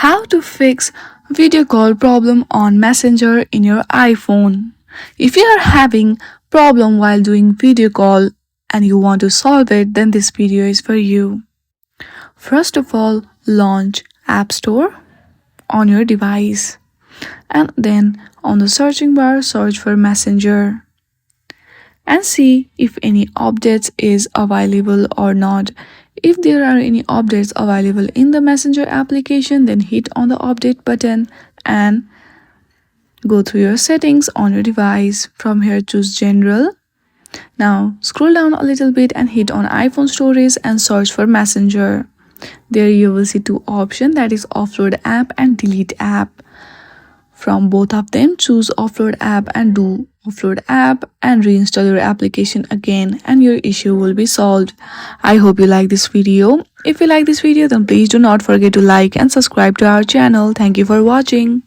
How to fix video call problem on Messenger in your iPhone. If you are having problem while doing video call and you want to solve it, then this video is for you. First of all, launch App Store on your device and then on the searching bar search for Messenger and see if any updates is available or not. If there are any updates available in the Messenger application, then hit on the update button and go through your settings on your device. From here, choose General. Now scroll down a little bit and hit on iPhone storage and search for Messenger. There you will see two options, that is offload app and delete app. From both of them, choose offload app and do offload app and reinstall your application again and your issue will be solved. I hope you like this video. If you like this video, then please do not forget to like and subscribe to our channel. Thank you for watching.